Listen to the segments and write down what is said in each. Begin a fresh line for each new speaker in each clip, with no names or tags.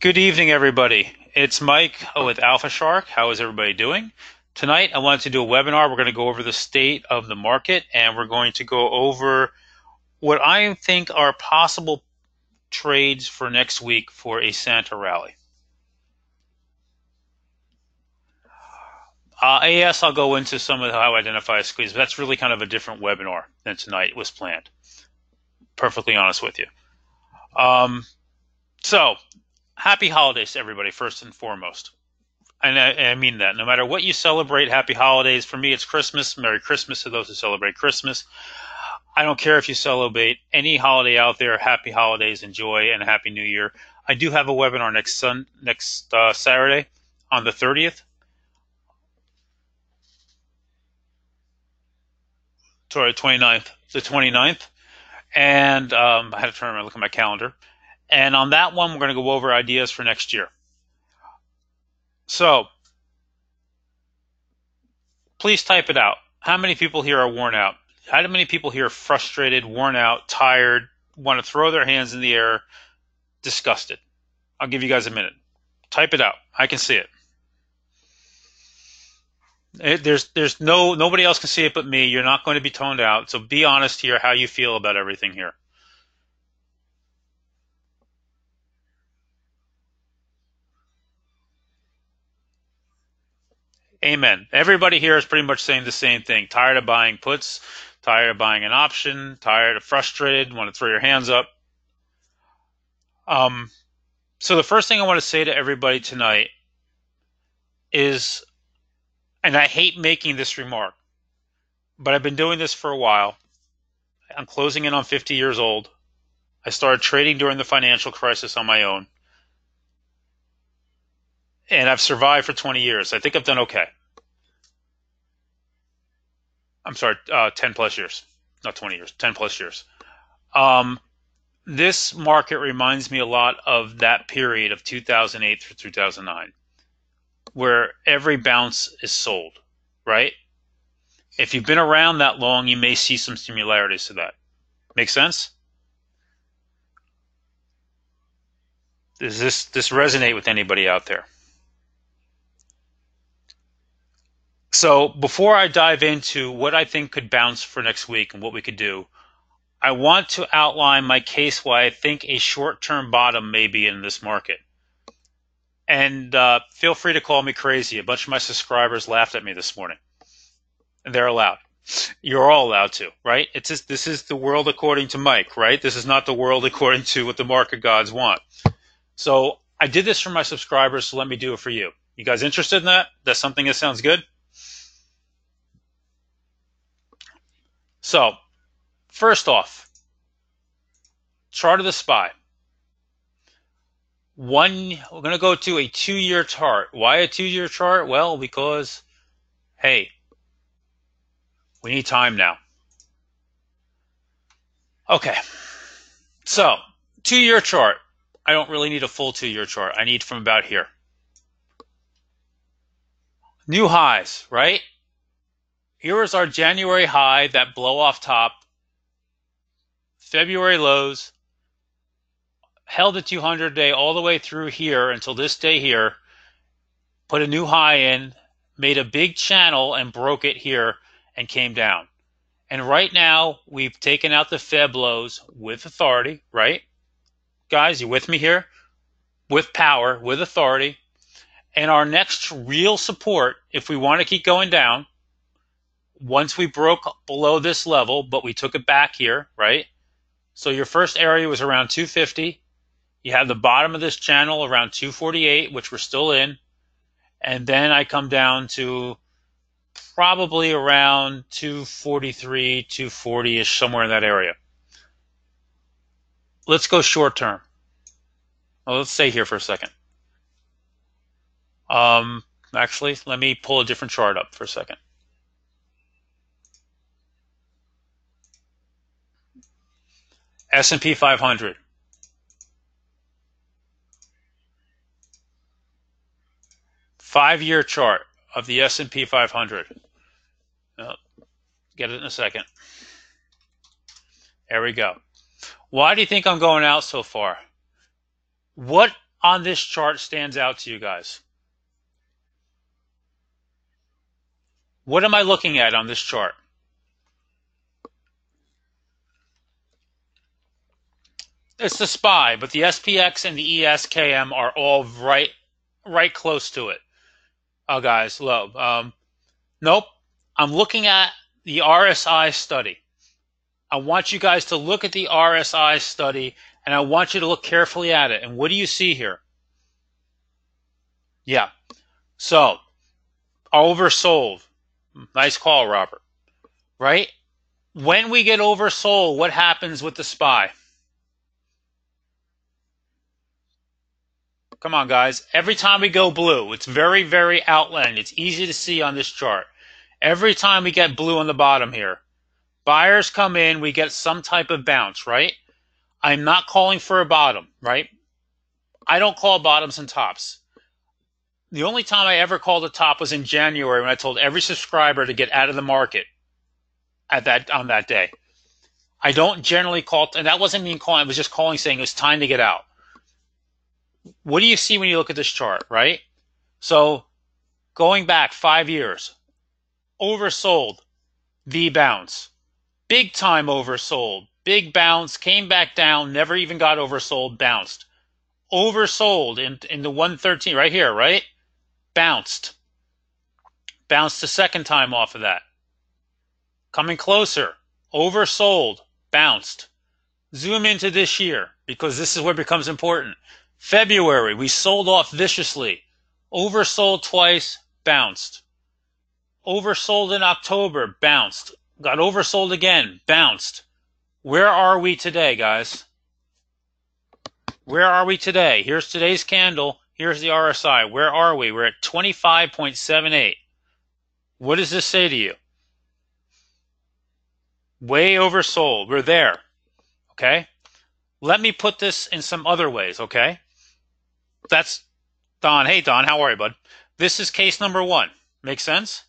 Good evening, everybody. It's Mike with Alpha Shark. How is everybody doing? Tonight, I wanted to do a webinar. We're going to go over the state of the market, and we're going to go over what I think are possible trades for next week for a Santa rally. AS, I'll go into some of how I identify a squeeze, but that's really kind of a different webinar than tonight was planned. Perfectly honest with you. So, happy holidays to everybody, first and foremost. And I mean that. No matter what you celebrate, happy holidays. For me, it's Christmas. Merry Christmas to those who celebrate Christmas. I don't care if you celebrate any holiday out there. Happy holidays, enjoy, and a Happy New Year. I do have a webinar next Saturday on the 30th. Sorry, 29th. The 29th. And I had to turn around and look at my calendar. And on that one, we're going to go over ideas for next year. So, please type it out. How many people here are worn out? How many people here are frustrated, worn out, tired, want to throw their hands in the air, disgusted? I'll give you guys a minute. Type it out. I can see it. There's nobody else can see it but me. You're not going to be toned out. So be honest here how you feel about everything here. Amen. Everybody here is pretty much saying the same thing. Tired of buying puts, tired of buying an option, tired of frustrated, want to throw your hands up. So the first thing I want to say to everybody tonight is, and I hate making this remark, but I've been doing this for a while. I'm closing in on 50 years old. I started trading during the financial crisis on my own. And I've survived for 20 years. I think I've done okay. I'm sorry, 10 plus years. Not 20 years, 10 plus years. This market reminds me a lot of that period of 2008 through 2009, where every bounce is sold, right? If you've been around that long, you may see some similarities to that. Make sense? Does this resonate with anybody out there? So before I dive into what I think could bounce for next week and what we could do, I want to outline my case why I think a short-term bottom may be in this market. And feel free to call me crazy. A bunch of my subscribers laughed at me this morning. And they're allowed. You're all allowed to, right? This is the world according to Mike, right? This is not the world according to what the market gods want. So I did this for my subscribers, so let me do it for you. You guys interested in that? That's something that sounds good? So, first off, chart of the SPY. We're going to go to a 2-year chart. Why a 2-year chart? Well, because, hey, we need time now. Okay, so 2-year chart. I don't really need a full 2-year chart. I need from about here. New highs, right? Here is our January high, that blow off top. February lows. Held the 200-day all the way through here until this day here. Put a new high in. Made a big channel and broke it here and came down. And right now, we've taken out the Feb lows with authority, right? Guys, you with me here? With power, with authority. And our next real support, if we want to keep going down, once we broke below this level, but we took it back here, right? So your first area was around 250. You have the bottom of this channel around 248, which we're still in. And then I come down to probably around 243, 240-ish, somewhere in that area. Let's go short term. Well, let's stay here for a second. Actually, let me pull a different chart up for a second. S&P 500. Five-year chart of the S&P 500. Get it in a second. There we go. Why do you think I'm going out so far? What on this chart stands out to you guys? What am I looking at on this chart? It's the SPY, but the SPX and the ESKM are all right close to it. Oh, guys, low. Nope. I'm looking at the RSI study. I want you guys to look at the RSI study, and I want you to look carefully at it. And what do you see here? Yeah. So, oversold. Nice call, Robert. Right? When we get oversold, what happens with the SPY? Come on, guys. Every time we go blue, it's very, very outlined. It's easy to see on this chart. Every time we get blue on the bottom here, buyers come in, we get some type of bounce, right? I'm not calling for a bottom, right? I don't call bottoms and tops. The only time I ever called a top was in January when I told every subscriber to get out of the market on that day. I don't generally call, and that wasn't me calling, it was just calling saying it was time to get out. What do you see when you look at this chart, right? So going back 5 years, oversold, V bounce, big time oversold, big bounce, came back down, never even got oversold, bounced. Oversold in the 113 right here, right? Bounced. Bounced the second time off of that. Coming closer, oversold, bounced. Zoom into this year because this is where it becomes important. February, we sold off viciously. Oversold twice, bounced. Oversold in October, bounced. Got oversold again, bounced. Where are we today, guys? Where are we today? Here's today's candle. Here's the RSI. Where are we? We're at 25.78. What does this say to you? Way oversold. We're there. Okay? Let me put this in some other ways, okay? That's Don. Hey, Don, how are you, bud? This is case number 1. Make sense?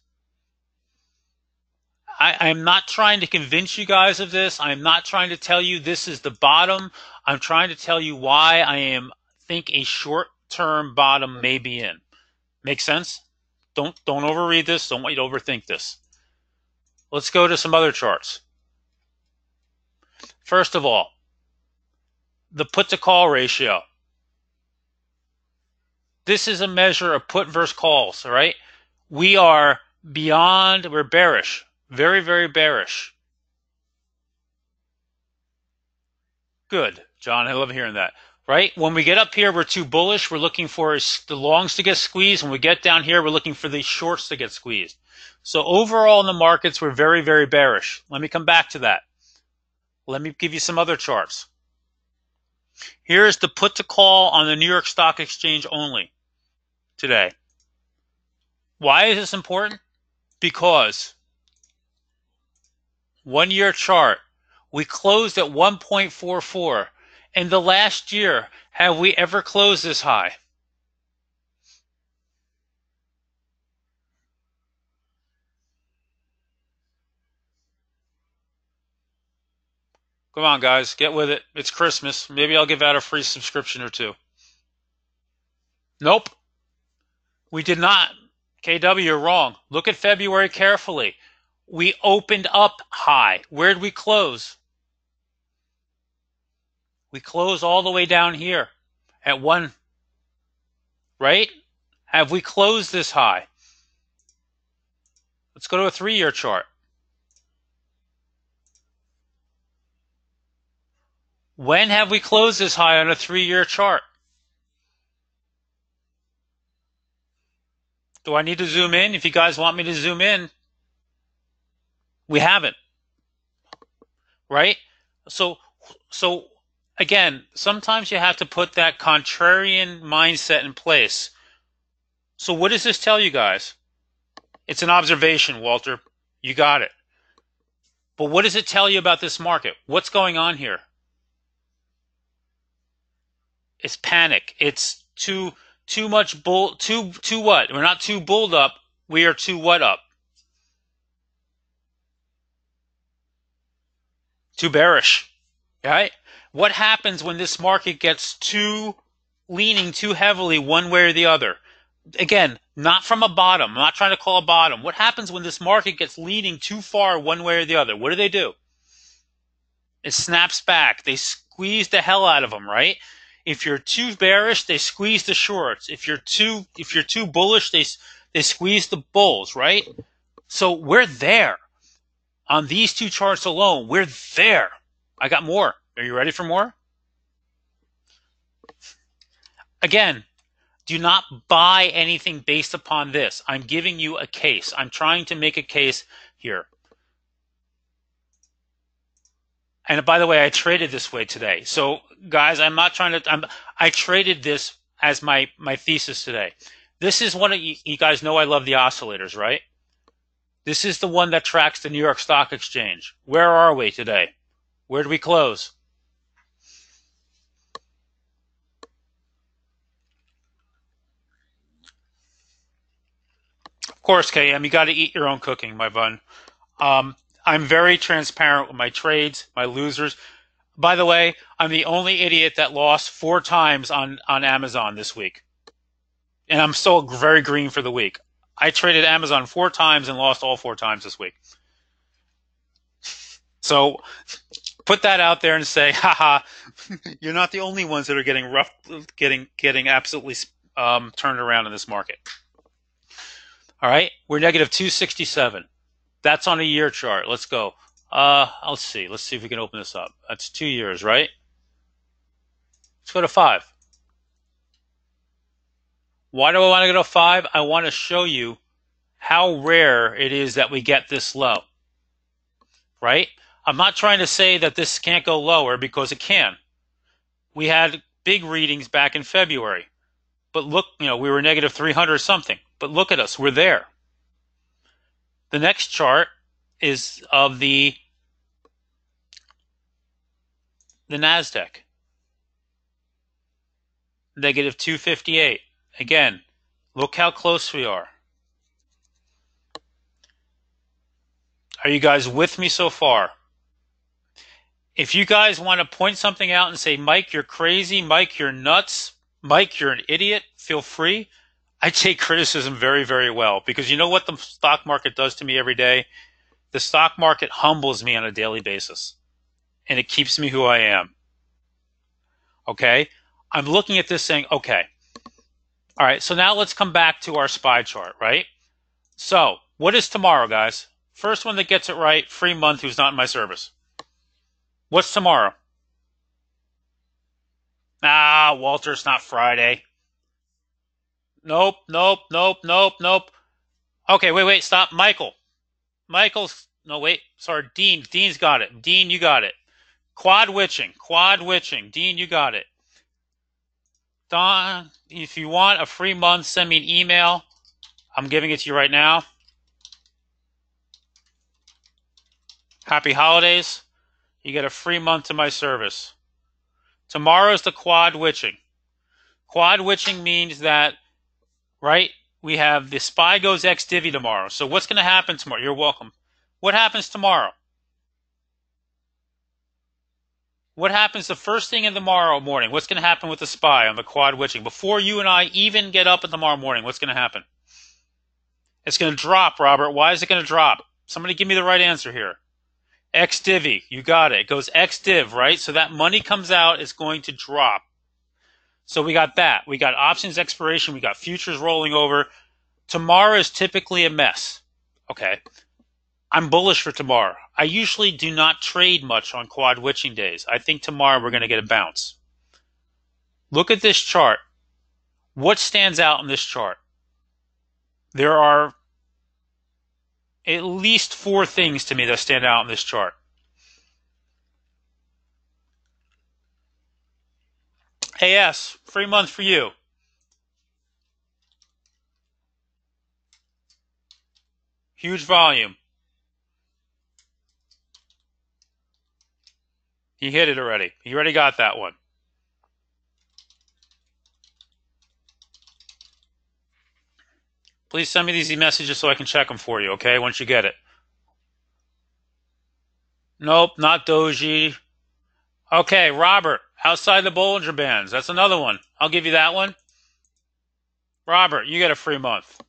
I'm not trying to convince you guys of this. I'm not trying to tell you this is the bottom. I'm trying to tell you why I think a short-term bottom may be in. Make sense? Don't overread this. Don't want you to overthink this. Let's go to some other charts. First of all, the put to call ratio. This is a measure of put versus calls, all right? We are beyond, we're bearish. Very, very bearish. Good, John. I love hearing that. Right? When we get up here, we're too bullish. We're looking for the longs to get squeezed. When we get down here, we're looking for the shorts to get squeezed. So overall in the markets, we're very, very bearish. Let me come back to that. Let me give you some other charts. Here's the put to call on the New York Stock Exchange only today. Why is this important? Because 1 year chart, we closed at 1.44. In the last year, have we ever closed this high? Come on, guys, get with it. It's Christmas. Maybe I'll give out a free subscription or two. Nope. We did not. KW, you're wrong. Look at February carefully. We opened up high. Where'd we close? We closed all the way down here at 1, right? Have we closed this high? Let's go to a 3-year chart. When have we closed this high on a 3-year chart? Do I need to zoom in? If you guys want me to zoom in, we haven't. Right? So again, sometimes you have to put that contrarian mindset in place. So what does this tell you guys? It's an observation, Walter. You got it. But what does it tell you about this market? What's going on here? It's panic. It's too much bull. Too what? We're not too bulled up. We are too what up? Too bearish. Right? What happens when this market gets too leaning too heavily one way or the other. Again, not from a bottom. I'm not trying to call a bottom. What happens when this market gets leaning too far one way or the other? What do? It snaps back. They squeeze the hell out of them, right? If you're too bearish, they squeeze the shorts. If you're too bullish, they squeeze the bulls, right? So we're there. On these two charts alone, we're there. I got more. Are you ready for more? Again, do not buy anything based upon this. I'm giving you a case. I'm trying to make a case here. And by the way, I traded this way today. So guys, I'm not trying to, I traded this as my thesis today. This is one of you guys know I love the oscillators, right? This is the one that tracks the New York Stock Exchange. Where are we today? Where do we close? Of course, KM, you got to eat your own cooking, my bun. I'm very transparent with my trades, my losers. By the way, I'm the only idiot that lost 4 times on Amazon this week. And I'm still very green for the week. I traded Amazon 4 times and lost all 4 times this week. So put that out there and say, haha, you're not the only ones that are getting rough, getting absolutely turned around in this market. All right, we're negative 267. That's on a year chart. Let's go. Let's see. Let's see if we can open this up. That's 2 years, right? Let's go to 5. Why do I want to go to 5? I want to show you how rare it is that we get this low, right? I'm not trying to say that this can't go lower because it can. We had big readings back in February. But look, we were negative 300 or something. But look at us. We're there. The next chart is of the NASDAQ. Negative 258. Again, look how close we are. Are you guys with me so far? If you guys want to point something out and say, Mike, you're crazy, Mike, you're nuts, Mike, you're an idiot, feel free. I take criticism very, very well because you know what the stock market does to me every day? The stock market humbles me on a daily basis and it keeps me who I am. Okay? I'm looking at this saying, okay. All right, so now let's come back to our SPY chart, right? So, what is tomorrow, guys? First one that gets it right, free month who's not in my service. What's tomorrow? Walter, it's not Friday. Nope. Okay, wait, stop. Michael's, no, wait, sorry, Dean. Dean's got it. Dean, you got it. Quad witching. Dean, you got it. Don, if you want a free month, send me an email. I'm giving it to you right now. Happy holidays. You get a free month to my service. Tomorrow's the quad witching. Quad witching means that, right, we have the SPY goes ex divvy tomorrow. So what's going to happen tomorrow? You're welcome. What happens tomorrow? What happens the first thing in tomorrow morning? What's going to happen with the SPY on the quad witching? Before you and I even get up in tomorrow morning, what's going to happen? It's going to drop, Robert. Why is it going to drop? Somebody give me the right answer here. Ex divvy. You got it. It goes ex div, right? So that money comes out, it's going to drop. So we got that. We got options expiration. We got futures rolling over. Tomorrow is typically a mess. Okay. I'm bullish for tomorrow. I usually do not trade much on quad witching days. I think tomorrow we're going to get a bounce. Look at this chart. What stands out in this chart? There are at least 4 things to me that stand out in this chart. AS, free month for you. Huge volume. He hit it already. He already got that one. Please send me these messages so I can check them for you, okay, once you get it. Nope, not Doji. Okay, Robert, Outside the Bollinger Bands. That's another one. I'll give you that one. Robert, you get a free month.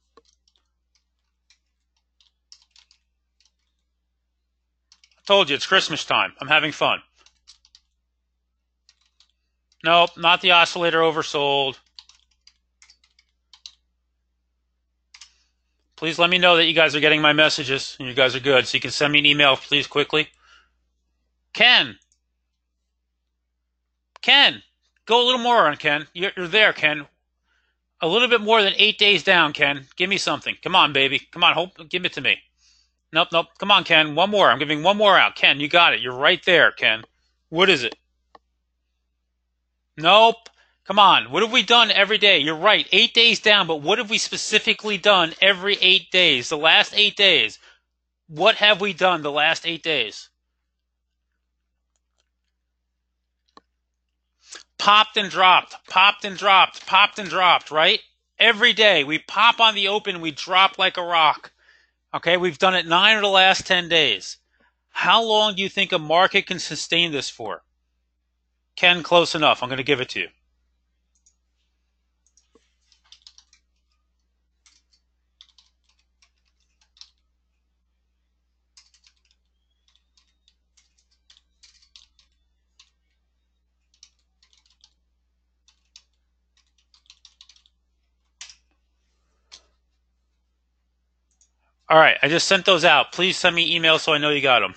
I told you, it's Christmas time. I'm having fun. Nope, not the oscillator oversold. Please let me know that you guys are getting my messages and you guys are good. So you can send me an email, please, quickly. Ken, go a little more on Ken. You're there, Ken. A little bit more than 8 days down, Ken. Give me something. Come on, baby. Come on, give it to me. Nope. Come on, Ken. One more. I'm giving one more out. Ken, you got it. You're right there, Ken. What is it? Nope. Come on. What have we done every day? You're right. 8 days down, but what have we specifically done every 8 days? The last 8 days. What have we done the last 8 days? Popped and dropped, popped and dropped, popped and dropped, right? Every day we pop on the open, we drop like a rock. Okay, we've done it 9 of the last 10 days. How long do you think a market can sustain this for? Ken, close enough. I'm going to give it to you. All right, I just sent those out. Please send me emails so I know you got them.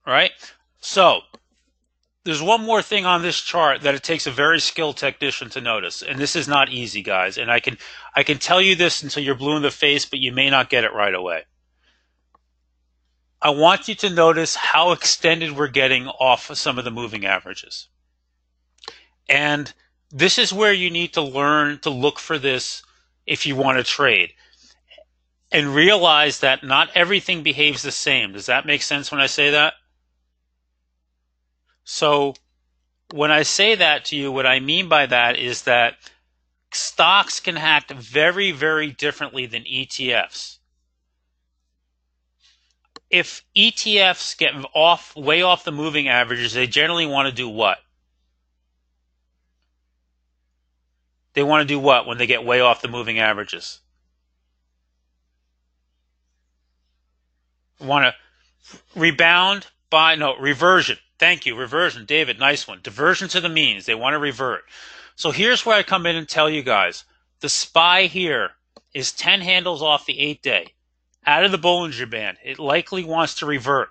All right, so there's one more thing on this chart that it takes a very skilled technician to notice, and this is not easy, guys. And I can tell you this until you're blue in the face, but you may not get it right away. I want you to notice how extended we're getting off of some of the moving averages. And this is where you need to learn to look for this if you want to trade. And realize that not everything behaves the same. Does that make sense when I say that? So when I say that to you, what I mean by that is that stocks can act very, very differently than ETFs. If ETFs get way off the moving averages, they generally want to do what? They want to do what when they get way off the moving averages? Want to rebound by, no, reversion. Thank you, reversion. David, nice one. Diversion to the means. They want to revert. So here's where I come in and tell you guys. The SPY here is 10 handles off the 8-day. Out of the Bollinger Band. It likely wants to revert.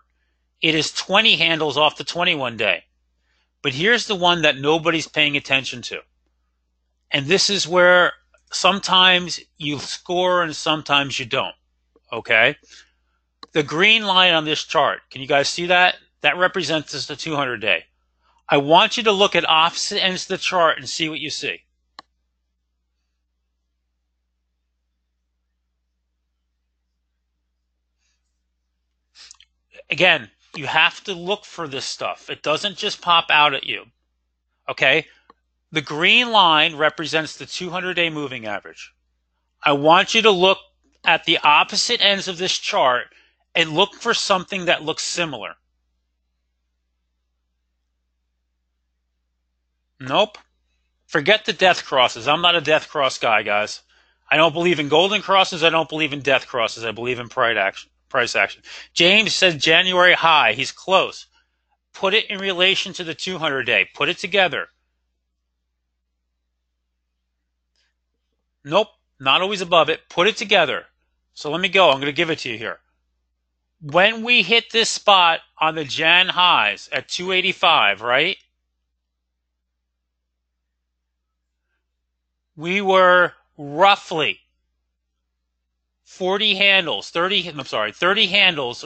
It is 20 handles off the 21-day. But here's the one that nobody's paying attention to. And this is where sometimes you score and sometimes you don't. Okay? The green line on this chart, can you guys see that? That represents the 200-day. I want you to look at opposite ends of the chart and see what you see. Again, you have to look for this stuff. It doesn't just pop out at you. Okay? The green line represents the 200-day moving average. I want you to look at the opposite ends of this chart and look for something that looks similar. Nope. Forget the death crosses. I'm not a death cross guy, guys. I don't believe in golden crosses. I don't believe in death crosses. I believe in price action. James said January high. He's close. Put it in relation to the 200-day. Put it together. Nope. Not always above it. Put it together. So let me go. I'm going to give it to you here. When we hit this spot on the Jan highs at 285, right? We were roughly 30 handles or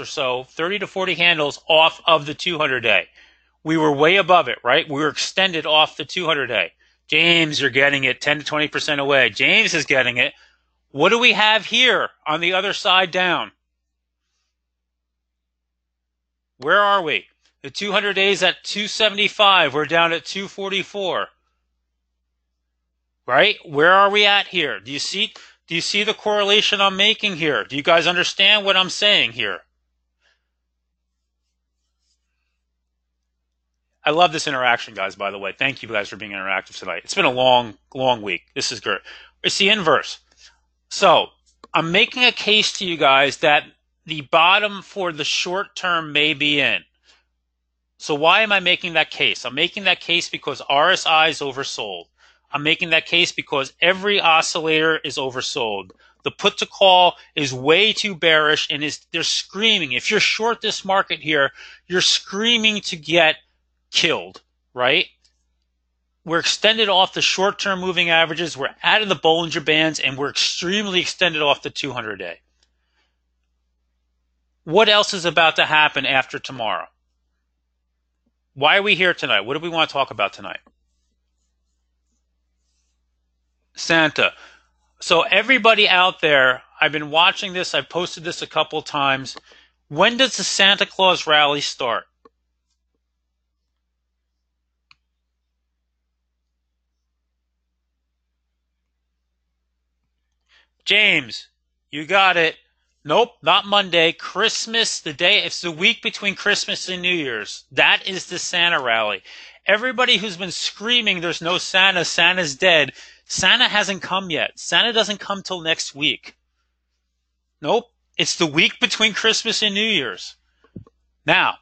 so, 30 to 40 handles off of the 200-day. We were way above it, right? We were extended off the 200-day. James, you're getting it 10 to 20% away. James is getting it. What do we have here on the other side down? Where are we? The 200 days at 275. We're down at 244. Right? Where are we at here? Do you see the correlation I'm making here? Do you guys understand what I'm saying here? I love this interaction, guys, by the way. Thank you guys for being interactive tonight. It's been a long, long week. This is good. It's the inverse. So I'm making a case to you guys that the bottom for the short term may be in. So why am I making that case? I'm making that case because RSI is oversold. I'm making that case because every oscillator is oversold. The put to call is way too bearish and they're screaming. If you're short this market here, you're screaming to get killed, right? We're extended off the short-term moving averages. We're out of the Bollinger Bands, and we're extremely extended off the 200-day. What else is about to happen after tomorrow? Why are we here tonight? What do we want to talk about tonight? Santa. So everybody out there, I've been watching this. I've posted this a couple of times. When does the Santa Claus rally start? James, you got it. Nope, not Monday. Christmas, the day, it's the week between Christmas and New Year's. That is the Santa rally. Everybody who's been screaming there's no Santa, Santa's dead, Santa hasn't come yet. Santa doesn't come till next week. Nope, it's the week between Christmas and New Year's. Now,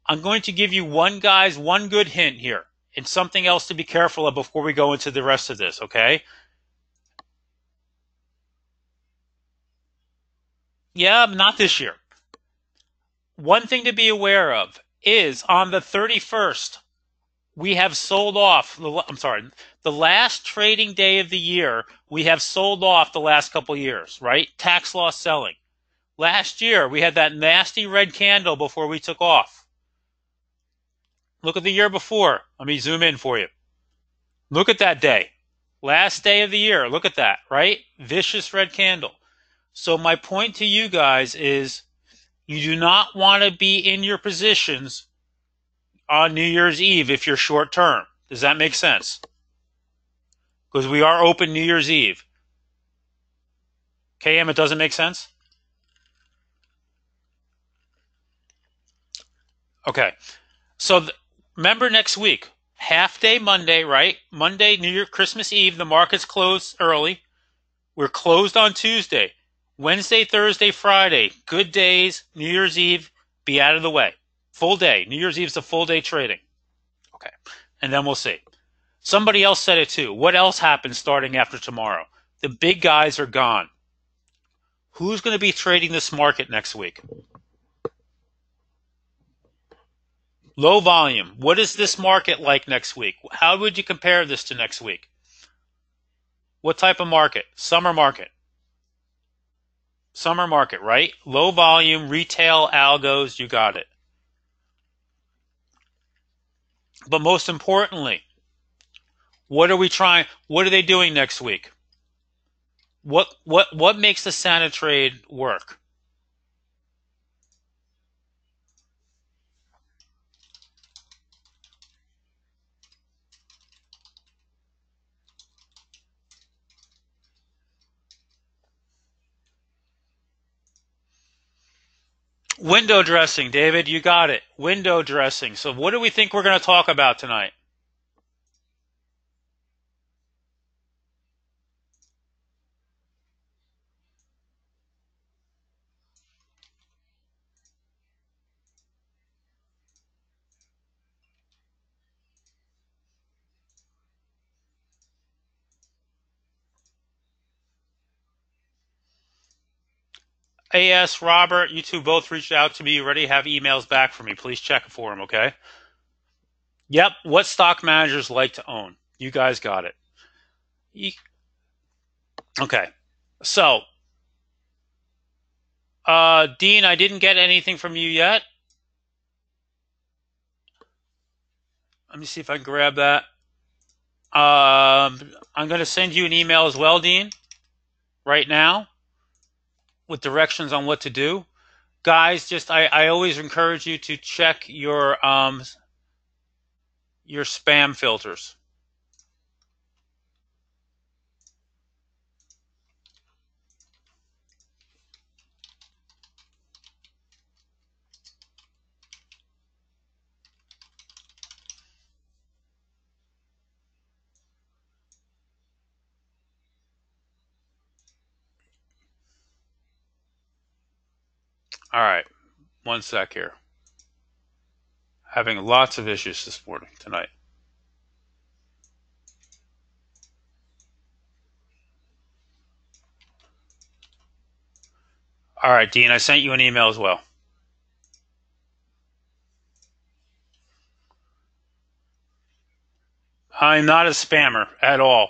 I'm going to give you one good hint here and something else to be careful of before we go into the rest of this, okay? Yeah, not this year. One thing to be aware of is on the 31st, we have sold off, the last trading day of the year, we have sold off the last couple years, right? Tax loss selling. Last year, we had that nasty red candle before we took off. Look at the year before. Let me zoom in for you. Look at that day. Last day of the year. Look at that, right? Vicious red candle. So my point to you guys is you do not want to be in your positions on New Year's Eve if you're short term. Does that make sense? Because we are open New Year's Eve. KM, it doesn't make sense? Okay. So remember next week, half day Monday, right? Monday, New Year, Christmas Eve, the market's closed early. We're closed on Tuesday. Wednesday, Thursday, Friday, good days. New Year's Eve, be out of the way. Full day. New Year's Eve's a full day trading. Okay. And then we'll see. Somebody else said it too. What else happens starting after tomorrow? The big guys are gone. Who's going to be trading this market next week? Low volume. What is this market like next week? How would you compare this to next week? What type of market? Summer market. Summer market, right? Low volume, retail, algos, you got it. But most importantly, what are they doing next week? What makes the Santa trade work? Window dressing, David, you got it. Window dressing. So what do we think we're going to talk about tonight? AS, Robert, you two both reached out to me. You already have emails back for me. Please check for them, okay? Yep. What stock managers like to own? You guys got it. Okay. So, Dean, I didn't get anything from you yet. Let me see if I can grab that. I'm going to send you an email as well, Dean, right now with directions on what to do. Guys, I always encourage you to check your spam filters. All right, one sec here. Having lots of issues this morning, tonight. All right, Dean, I sent you an email as well. I'm not a spammer at all.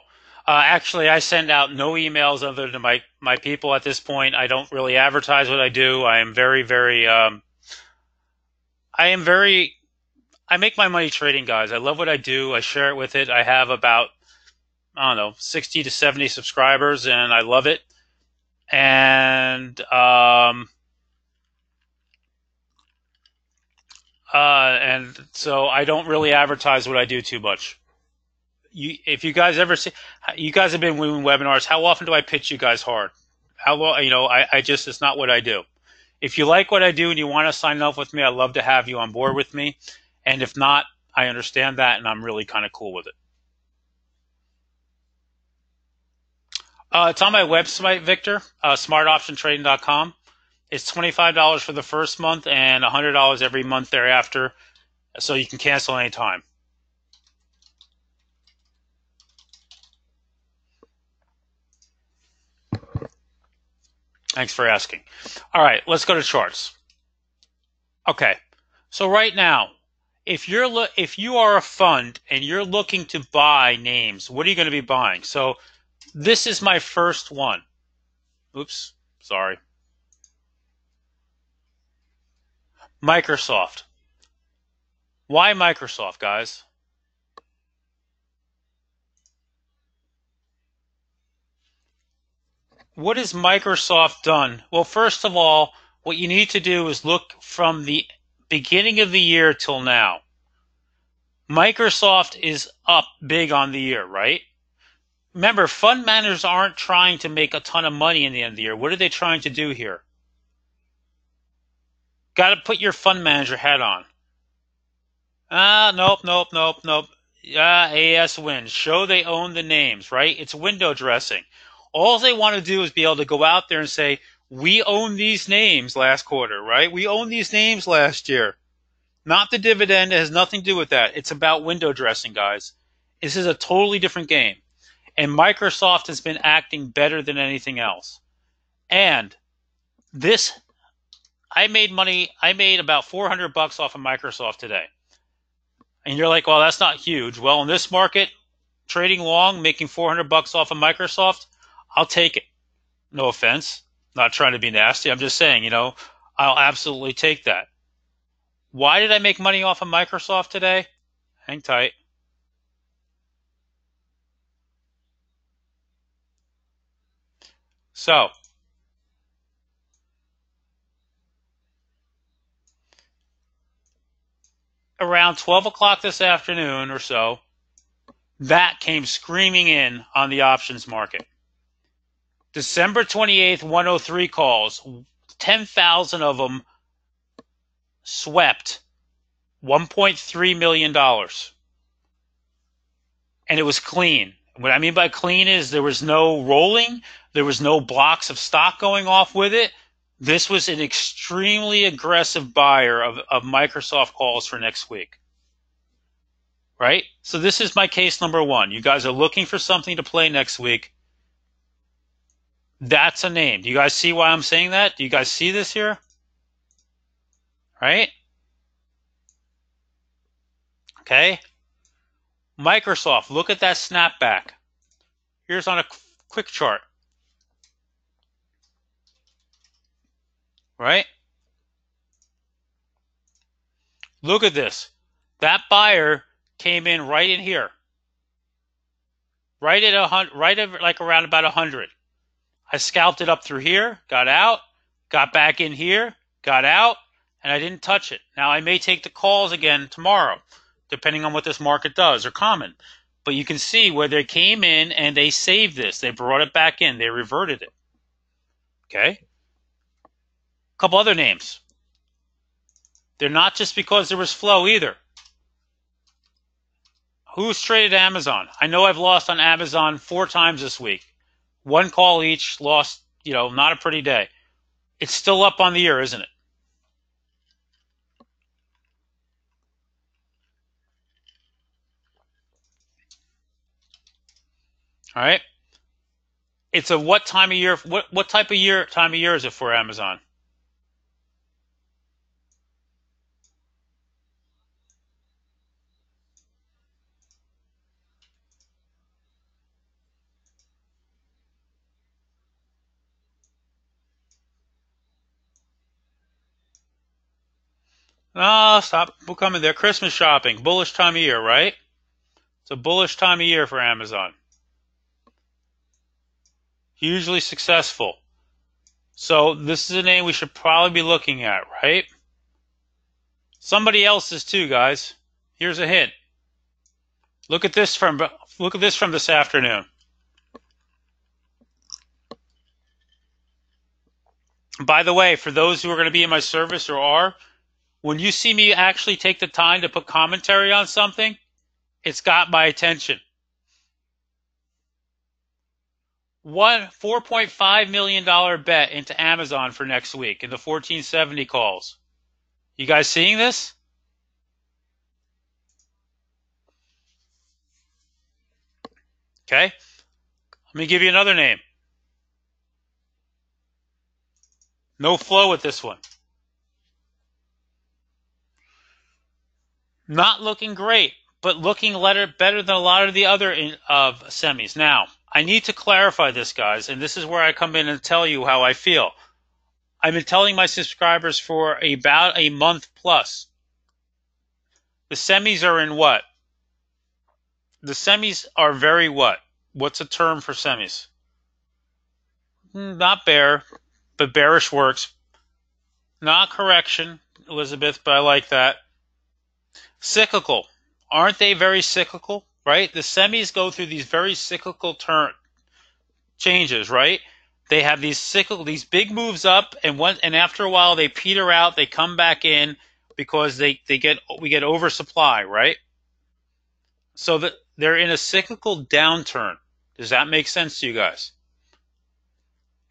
Actually, I send out no emails other than my people at this point. I don't really advertise what I do. I am very, I make my money trading, guys. I love what I do. I share it with it. I have about, I don't know, 60 to 70 subscribers, and I love it. And so I don't really advertise what I do too much. If you guys ever see, you guys have been doing webinars. How often do I pitch you guys hard? How long? I just, it's not what I do. If you like what I do and you want to sign up with me, I'd love to have you on board with me. And if not, I understand that, and I'm really kind of cool with it. It's on my website, Victor, smartoptiontrading.com. It's $25 for the first month and $100 every month thereafter, so you can cancel anytime. Thanks for asking. All right, let's go to charts. Okay, so right now, if you are a fund and you're looking to buy names, what are you going to be buying? So this is my first one. Oops, sorry. Microsoft. Why Microsoft, guys? What has Microsoft done? Well, first of all, what you need to do is look from the beginning of the year till now. Microsoft is up big on the year, right? Remember, fund managers aren't trying to make a ton of money in the end of the year. What are they trying to do here? Got to put your fund manager hat on. Nope. AS wins. Show they own the names, right? It's window dressing. All they want to do is be able to go out there and say, we own these names last quarter, right? We own these names last year. Not the dividend. It has nothing to do with that. It's about window dressing, guys. This is a totally different game. And Microsoft has been acting better than anything else. And this, I made money. I made about $400 off of Microsoft today. And you're like, well, that's not huge. Well, in this market, trading long, making $400 off of Microsoft, I'll take it. No offense. Not trying to be nasty. I'm just saying, I'll absolutely take that. Why did I make money off of Microsoft today? Hang tight. So, around 12 o'clock this afternoon or so, that came screaming in on the options market. December 28th, 103 calls, 10,000 of them swept $1.3 million. And it was clean. What I mean by clean is there was no rolling, there was no blocks of stock going off with it. This was an extremely aggressive buyer of Microsoft calls for next week. Right? So this is my case number one. You guys are looking for something to play next week. That's a name. Do you guys see why I'm saying that? Do you guys see this here? Right? Okay. Microsoft, look at that snapback. Here's on a quick chart. Right? Look at this. That buyer came in right in here. Right at like around about 100. I scalped it up through here, got out, got back in here, got out, and I didn't touch it. Now I may take the calls again tomorrow, depending on what this market does, or common. But you can see where they came in and they saved this. They brought it back in. They reverted it. Okay? A couple other names. They're not just because there was flow either. Who's traded Amazon? I know I've lost on Amazon 4 times this week. 1 call each, lost, not a pretty day. It's still up on the year, isn't it? All right. It's a what time of year? What type of time of year is it for Amazon? No, stop. We're coming there. Christmas shopping, bullish time of year, right? It's a bullish time of year for Amazon. Hugely successful. So this is a name we should probably be looking at, right? Somebody else's too, guys. Here's a hint. Look at this from this afternoon. By the way, for those who are going to be in my service or are, when you see me actually take the time to put commentary on something, it's got my attention. $4.5 million bet into Amazon for next week in the 1470 calls. You guys seeing this? Okay. Let me give you another name. No flow with this one. Not looking great, but looking better than a lot of the other semis. Now, I need to clarify this, guys, and this is where I come in and tell you how I feel. I've been telling my subscribers for about a month plus. The semis are in what? The semis are very what? What's a term for semis? Not bear, but bearish works. Not correction, Elizabeth, but I like that. Cyclical. Aren't they very cyclical, right? The semis go through these very cyclical changes, right? They have these big moves up, and after a while they peter out, they come back in because we get oversupply, right? So that they're in a cyclical downturn. Does that make sense to you guys?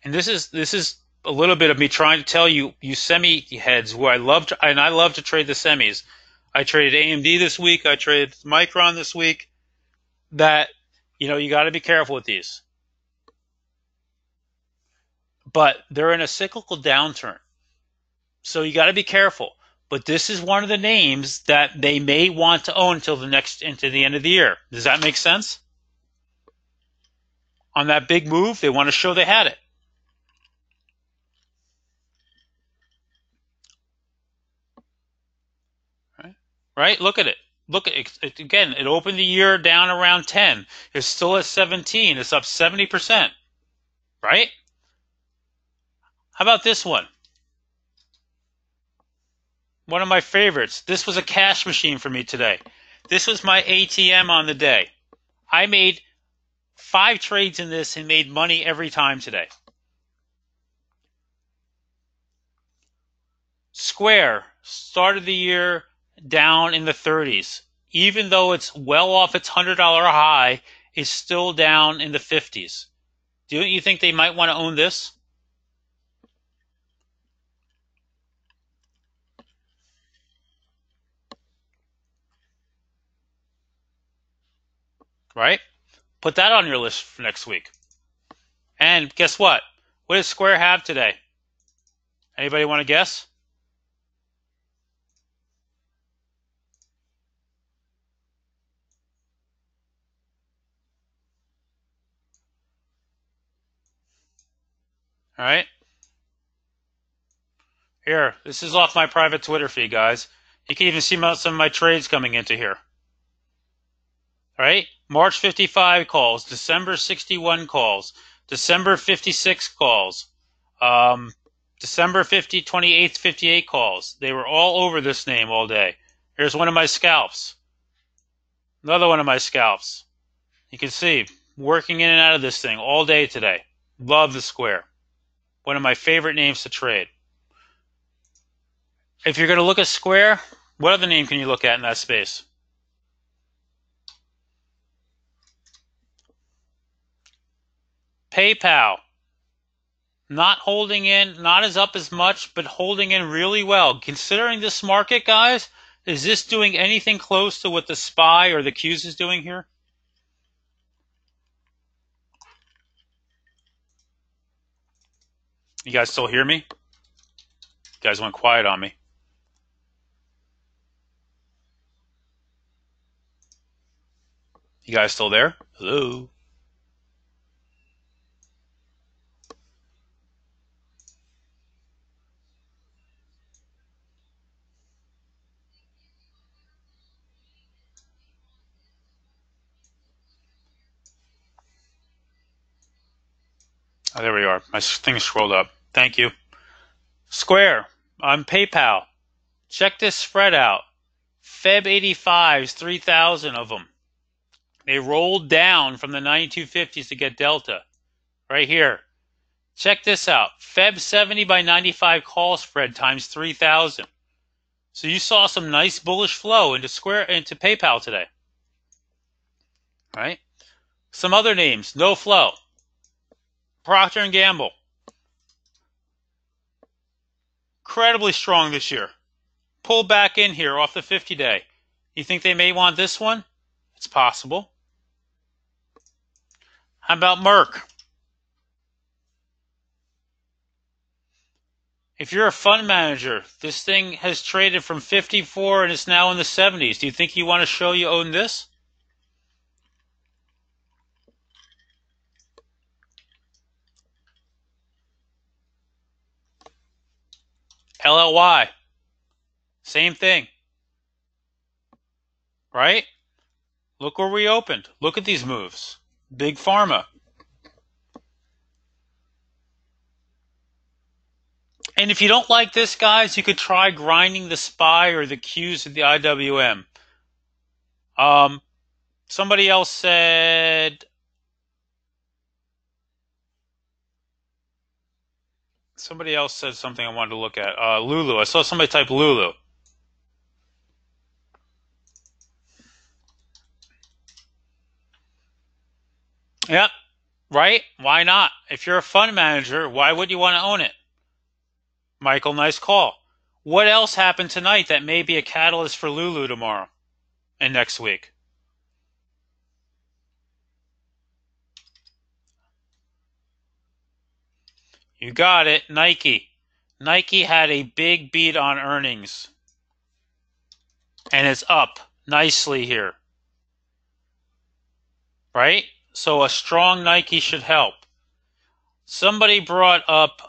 And this is a little bit of me trying to tell you semi heads who I love to trade the semis. I traded AMD this week. I traded Micron this week. That, you got to be careful with these. But they're in a cyclical downturn. So you got to be careful. But this is one of the names that they may want to own into the end of the year. Does that make sense? On that big move, they want to show they had it. Right? Look at it. Look at it. Again, it opened the year down around 10. It's still at 17. It's up 70%. Right? How about this one? One of my favorites. This was a cash machine for me today. This was my ATM on the day. I made 5 trades in this and made money every time today. Square started the year down in the 30s. Even though it's well off its $100 high, it's still down in the 50s. Do you think they might want to own this? Right? Put that on your list for next week. And guess what? What does Square have today? Anybody want to guess? All right. Here, this is off my private Twitter feed, guys. You can even see some of my trades coming into here. All right. March 55 calls, December 61 calls, December 56 calls, December 28th, 58 calls. They were all over this name all day. Here's one of my scalps. Another one of my scalps. You can see, working in and out of this thing all day today. Love the Square. One of my favorite names to trade. If you're going to look at Square, what other name can you look at in that space? PayPal. Not holding in, not as up as much, but holding in really well. Considering this market, guys, is this doing anything close to what the SPY or the Qs is doing here? You guys still hear me? You guys went quiet on me. You guys still there? Hello? Oh, there we are. My thing scrolled up. Thank you. Square on PayPal. Check this spread out. Feb 85s, 3,000 of them. They rolled down from the 9250s to get Delta. Right here. Check this out. Feb 70 by 95 call spread times 3,000. So you saw some nice bullish flow into PayPal today. Right? Some other names, no flow. Procter & Gamble. Incredibly strong this year. Pull back in here off the 50-day. You think they may want this one? It's possible. How about Merck? If you're a fund manager, this thing has traded from 54 and it's now in the 70s. Do you think you want to show you own this? LLY. Same thing. Right? Look where we opened. Look at these moves. Big Pharma. And if you don't like this, guys, you could try grinding the SPY or the Qs of the IWM. Somebody else said... Somebody else said something I wanted to look at. Lulu. I saw somebody type Lulu. Yep. Right? Why not? If you're a fund manager, why would you want to own it? Michael, nice call. What else happened tonight that may be a catalyst for Lulu tomorrow and next week? You got it. Nike. Nike had a big beat on earnings. And it's up nicely here. Right? So a strong Nike should help. Somebody brought up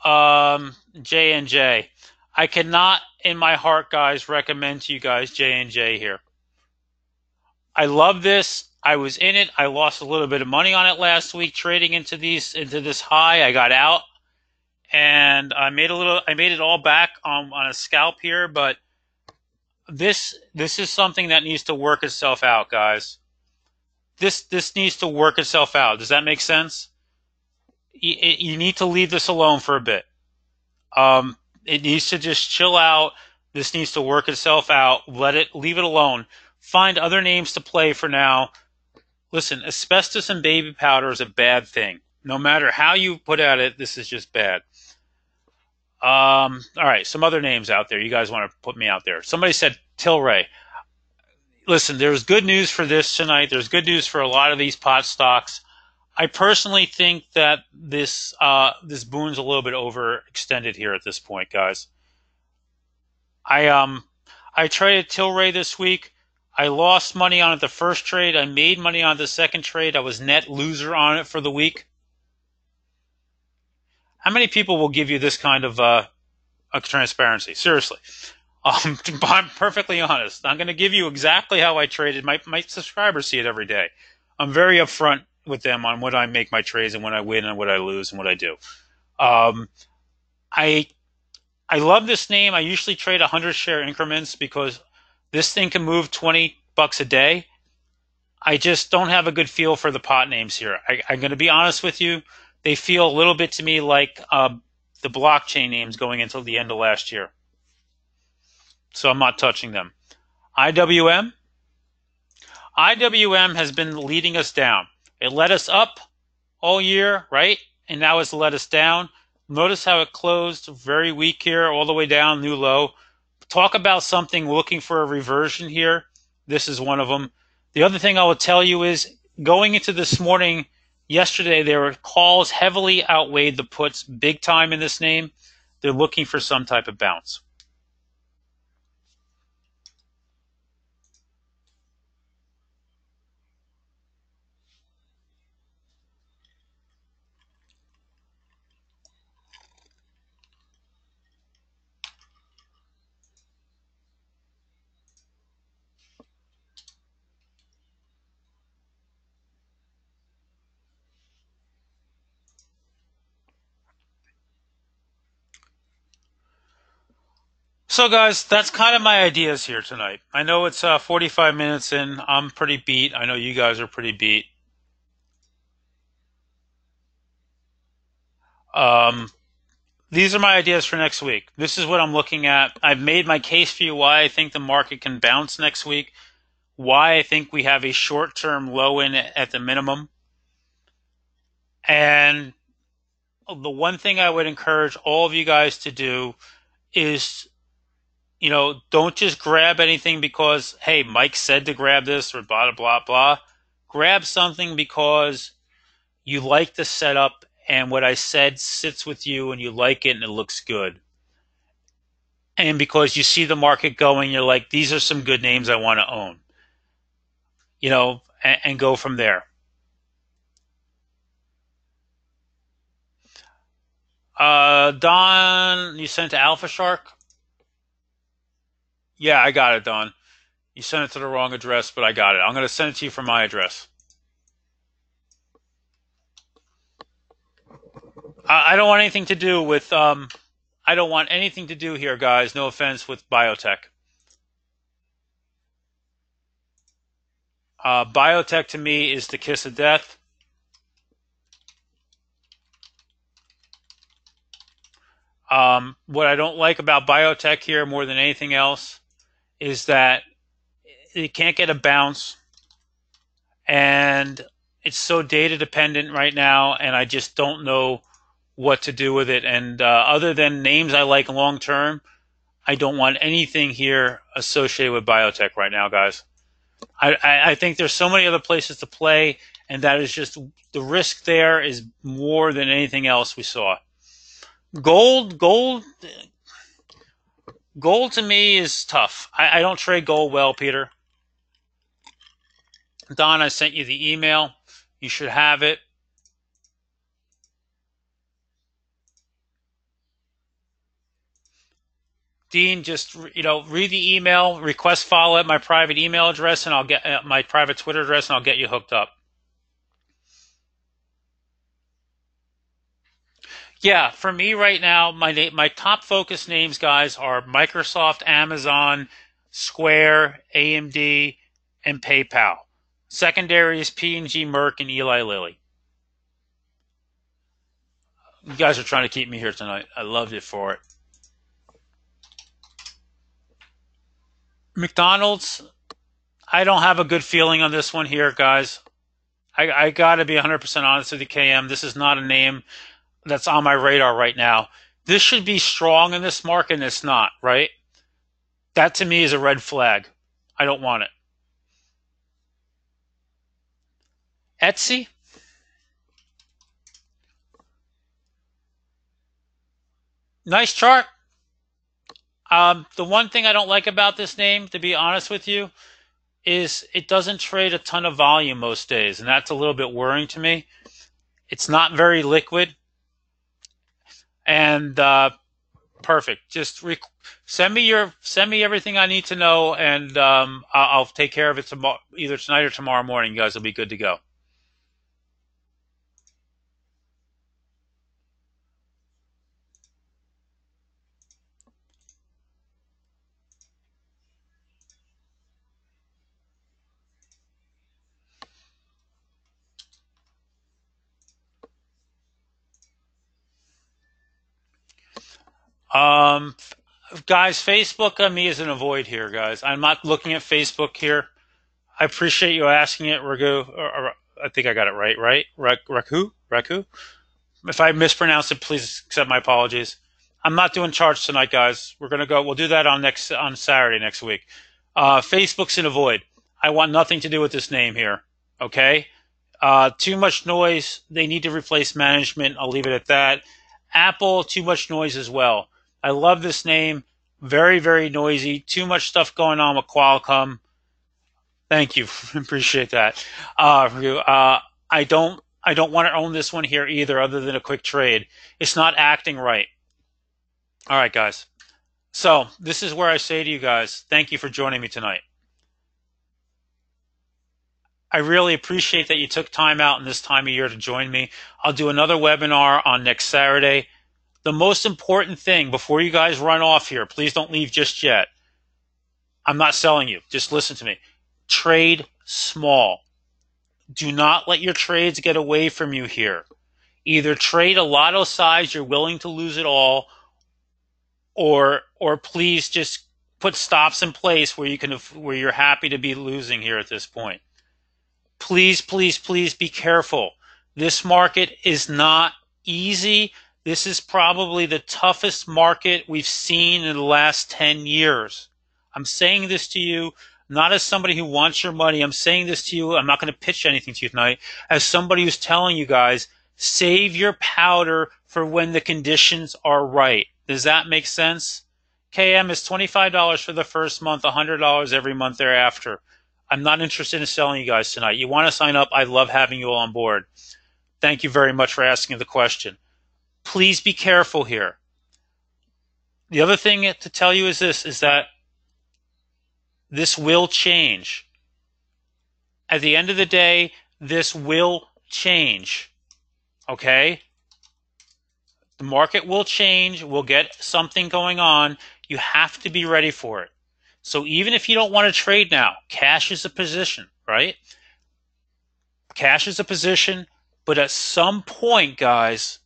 J&J. I cannot, in my heart, guys, recommend to you guys J&J here. I love this. I was in it. I lost a little bit of money on it last week trading into this high. I got out. And I made it all back on a scalp here, but this is something that needs to work itself out, guys. This needs to work itself out. Does that make sense? You need to leave this alone for a bit. It needs to just chill out. This needs to work itself out. Leave it alone. Find other names to play for now. Listen, asbestos and baby powder is a bad thing. No matter how you put at it, this is just bad. All right, some other names out there. You guys want to put me out there. Somebody said Tilray. Listen, there's good news for this tonight. There's good news for a lot of these pot stocks. I personally think that this boon's a little bit overextended here at this point, guys. I traded Tilray this week. I lost money on it the first trade. I made money on the second trade. I was net loser on it for the week. How many people will give you this kind of transparency? Seriously. I'm perfectly honest. I'm going to give you exactly how I traded. My subscribers see it every day. I'm very upfront with them on when I make my trades and when I win and what I lose and what I do. I love this name. I usually trade 100 share increments because this thing can move $20 a day. I just don't have a good feel for the pot names here. I'm going to be honest with you. They feel a little bit to me like the blockchain names going until the end of last year. So I'm not touching them. IWM? IWM has been leading us down. It led us up all year, right? And now it's let us down. Notice how it closed very weak here, all the way down, new low. Talk about something looking for a reversion here. This is one of them. The other thing I will tell you is going into this morning, Yesterday, their calls heavily outweighed the puts big time in this name. They're looking for some type of bounce. So, guys, that's kind of my ideas here tonight. I know it's 45 minutes in. I'm pretty beat. I know you guys are pretty beat. Um, these are my ideas for next week. This is what I'm looking at. I've made my case for you why I think the market can bounce next week, why I think we have a short-term low in at the minimum. And the one thing I would encourage all of you guys to do is, don't just grab anything because, hey, Mike said to grab this or blah, blah, blah. Grab something because you like the setup and what I said sits with you and you like it and it looks good. And because you see the market going, you're like, these are some good names I want to own, and go from there. Don, you sent to Alpha Shark? Yeah, I got it, Don. You sent it to the wrong address, but I got it. I'm going to send it to you from my address. I don't want anything to do with, I don't want anything to do here, guys. No offense, with biotech. Biotech to me is the kiss of death. What I don't like about biotech here more than anything else is that it can't get a bounce, and it's so data dependent right now, and I just don't know what to do with it. And other than names I like long term, I don't want anything here associated with biotech right now, guys. I think there's so many other places to play, and that is just the risk there is more than anything else we saw. Gold to me is tough. I don't trade gold well, Peter. Don, I sent you the email. You should have it. Dean, just read the email, request follow at my private email address, and I'll get my private Twitter address, and I'll get you hooked up. Yeah, for me right now, my top focus names, guys, are Microsoft, Amazon, Square, AMD, and PayPal. Secondary is P&G, Merck, and Eli Lilly. You guys are trying to keep me here tonight. I love you for it. McDonald's, I don't have a good feeling on this one here, guys. I got to be 100% honest with you, KM. This is not a name that's on my radar right now. This should be strong in this market, and it's not, right? That to me is a red flag. I don't want it. Etsy? Nice chart. The one thing I don't like about this name, to be honest with you, is it doesn't trade a ton of volume most days, and that's a little bit worrying to me. It's not very liquid. And perfect. Just send me everything I need to know, and I'll take care of it tomorrow, either tonight or tomorrow morning. You guys will be good to go. Guys, Facebook on me is an avoid here, guys. I'm not looking at Facebook here. I appreciate you asking it, Ragu. Or I think I got it right? Raku? If I mispronounce it, please accept my apologies. I'm not doing charts tonight, guys. We'll do that on Saturday next week. Facebook's an avoid. I want nothing to do with this name here. Okay? Too much noise. They need to replace management. I'll leave it at that. Apple, too much noise as well. I love this name. Very, very noisy. Too much stuff going on with Qualcomm. Thank you. Appreciate that. I don't want to own this one here either, other than a quick trade. It's not acting right. All right, guys. So this is where I say to you guys, thank you for joining me tonight. I really appreciate that you took time out in this time of year to join me. I'll do another webinar on next Saturday. The most important thing before you guys run off here, please don't leave just yet. I'm not selling you. Just listen to me. Trade small. Do not let your trades get away from you here. Either trade a lotto size, you're willing to lose it all, or please just put stops in place where you're happy to be losing here at this point. Please, please, please be careful. This market is not easy. This is probably the toughest market we've seen in the last 10 years. I'm saying this to you not as somebody who wants your money. I'm saying this to you. I'm not going to pitch anything to you tonight. As somebody who's telling you guys, save your powder for when the conditions are right. Does that make sense? KM is $25 for the first month, $100 every month thereafter. I'm not interested in selling you guys tonight. You want to sign up? I love having you all on board. Thank you very much for asking the question. Please be careful here. The other thing to tell you is this, is that this will change. At the end of the day, this will change. Okay? The market will change. We'll get something going on. You have to be ready for it. So even if you don't want to trade now, cash is a position, right? Cash is a position, but at some point, guys,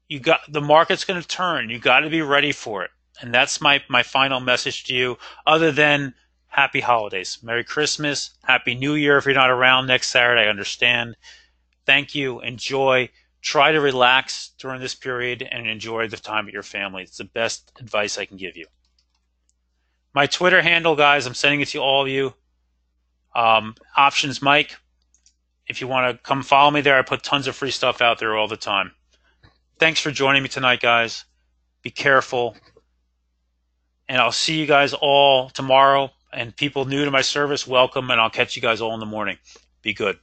the market's going to turn. You got to be ready for it. And that's my final message to you, other than happy holidays. Merry Christmas. Happy New Year. If you're not around next Saturday, I understand. Thank you. Enjoy. Try to relax during this period and enjoy the time with your family. It's the best advice I can give you. My Twitter handle, guys, I'm sending it to all of you. Options Mike. If you want to come follow me there, I put tons of free stuff out there all the time. Thanks for joining me tonight, guys. Be careful. And I'll see you guys all tomorrow. And people new to my service, welcome. And I'll catch you guys all in the morning. Be good.